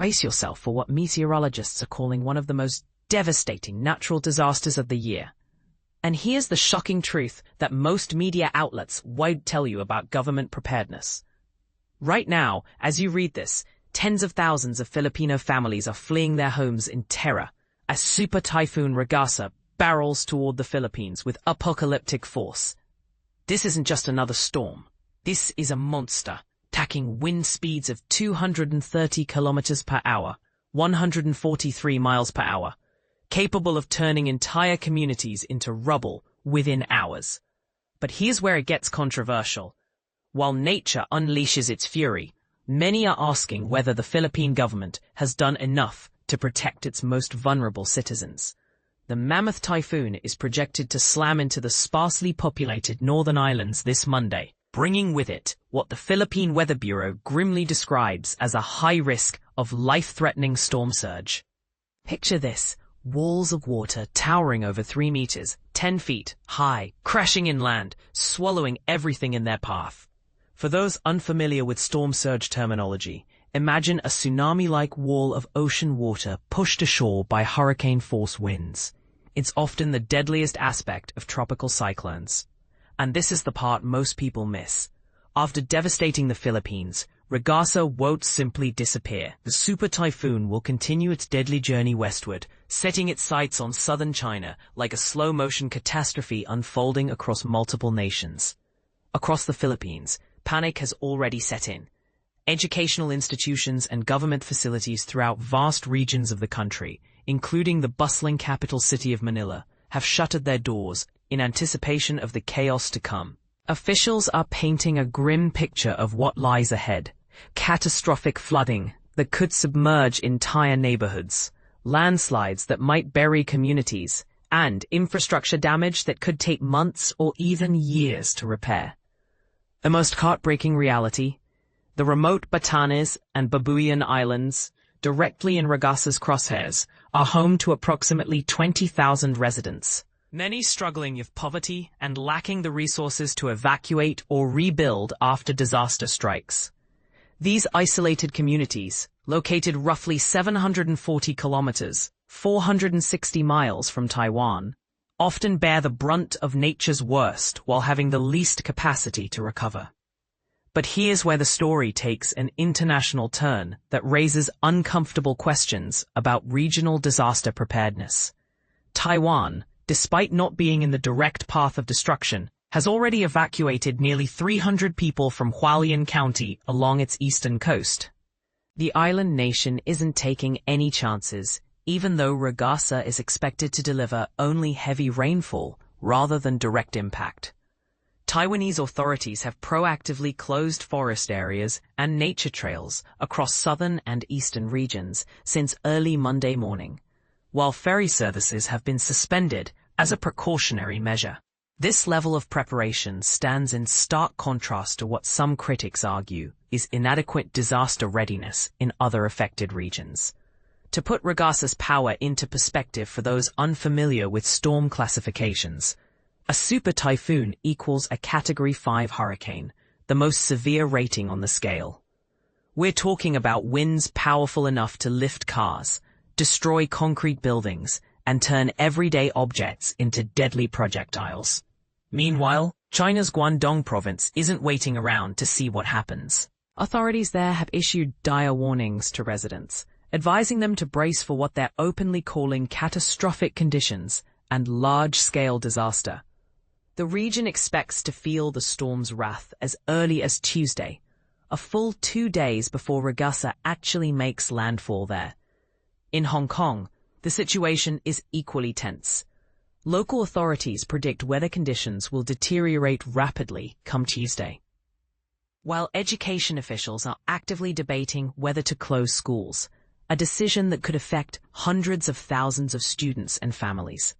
Brace yourself for what meteorologists are calling one of the most devastating natural disasters of the year. And here's the shocking truth that most media outlets won't tell you about government preparedness. Right now, as you read this, tens of thousands of Filipino families are fleeing their homes in terror as Super Typhoon Ragasa barrels toward the Philippines with apocalyptic force. This isn't just another storm. This is a monster, tacking wind speeds of 230 kilometers per hour, 143 miles per hour, capable of turning entire communities into rubble within hours. But here's where it gets controversial. While nature unleashes its fury, many are asking whether the Philippine government has done enough to protect its most vulnerable citizens. The mammoth typhoon is projected to slam into the sparsely populated northern islands this Monday, bringing with it what the Philippine Weather Bureau grimly describes as a high risk of life-threatening storm surge. Picture this: walls of water towering over 3 meters, 10 feet high, crashing inland, swallowing everything in their path. For those unfamiliar with storm surge terminology, imagine a tsunami-like wall of ocean water pushed ashore by hurricane-force winds. It's often the deadliest aspect of tropical cyclones. And this is the part most people miss. After devastating the Philippines, Ragasa won't simply disappear. The super typhoon will continue its deadly journey westward, setting its sights on southern China like a slow-motion catastrophe unfolding across multiple nations. Across the Philippines, panic has already set in. Educational institutions and government facilities throughout vast regions of the country, including the bustling capital city of Manila, have shuttered their doors in anticipation of the chaos to come. Officials are painting a grim picture of what lies ahead. Catastrophic flooding that could submerge entire neighborhoods, landslides that might bury communities, and infrastructure damage that could take months or even years to repair. The most heartbreaking reality: the remote Batanes and Babuyan Islands, directly in Ragasa's crosshairs, are home to approximately 20,000 residents, many struggling with poverty and lacking the resources to evacuate or rebuild after disaster strikes. These isolated communities, located roughly 740 kilometers, 460 miles from Taiwan, often bear the brunt of nature's worst while having the least capacity to recover. But here's where the story takes an international turn that raises uncomfortable questions about regional disaster preparedness. Taiwan, despite not being in the direct path of destruction, has already evacuated nearly 300 people from Hualien County along its eastern coast. The island nation isn't taking any chances, even though Ragasa is expected to deliver only heavy rainfall rather than direct impact. Taiwanese authorities have proactively closed forest areas and nature trails across southern and eastern regions since early Monday morning, while ferry services have been suspended as a precautionary measure. This level of preparation stands in stark contrast to what some critics argue is inadequate disaster readiness in other affected regions. To put Ragasa's power into perspective for those unfamiliar with storm classifications, a super typhoon equals a Category 5 hurricane, the most severe rating on the scale. We're talking about winds powerful enough to lift cars, destroy concrete buildings, and turn everyday objects into deadly projectiles. Meanwhile, China's Guangdong province isn't waiting around to see what happens. Authorities there have issued dire warnings to residents, advising them to brace for what they're openly calling catastrophic conditions and large-scale disaster. The region expects to feel the storm's wrath as early as Tuesday, a full 2 days before Ragasa actually makes landfall there. In Hong Kong, the situation is equally tense. Local authorities predict weather conditions will deteriorate rapidly come Tuesday, while education officials are actively debating whether to close schools, a decision that could affect hundreds of thousands of students and families.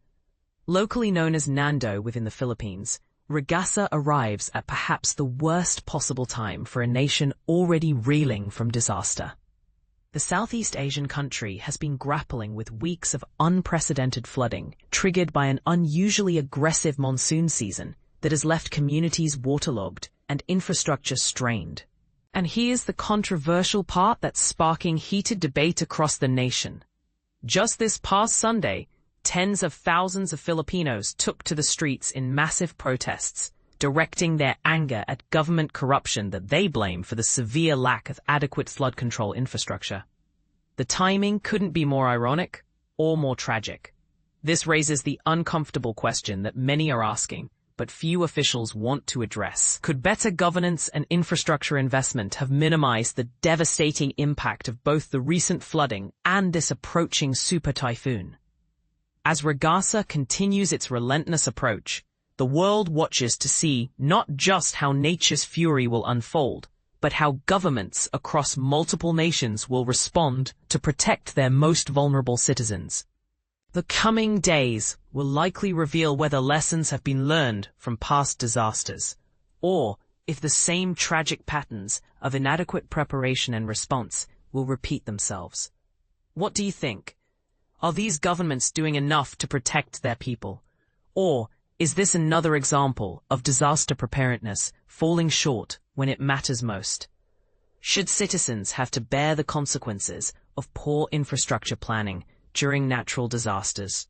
Locally known as Nando within the Philippines, Ragasa arrives at perhaps the worst possible time for a nation already reeling from disaster. The Southeast Asian country has been grappling with weeks of unprecedented flooding, triggered by an unusually aggressive monsoon season that has left communities waterlogged and infrastructure strained. And here's the controversial part that's sparking heated debate across the nation. Just this past Sunday, tens of thousands of Filipinos took to the streets in massive protests, directing their anger at government corruption that they blame for the severe lack of adequate flood control infrastructure. The timing couldn't be more ironic or more tragic. This raises the uncomfortable question that many are asking, but few officials want to address. Could better governance and infrastructure investment have minimized the devastating impact of both the recent flooding and this approaching super typhoon? As Ragasa continues its relentless approach, the world watches to see not just how nature's fury will unfold, but how governments across multiple nations will respond to protect their most vulnerable citizens. The coming days will likely reveal whether lessons have been learned from past disasters, or if the same tragic patterns of inadequate preparation and response will repeat themselves. What do you think? Are these governments doing enough to protect their people? Or is this another example of disaster preparedness falling short when it matters most? Should citizens have to bear the consequences of poor infrastructure planning during natural disasters?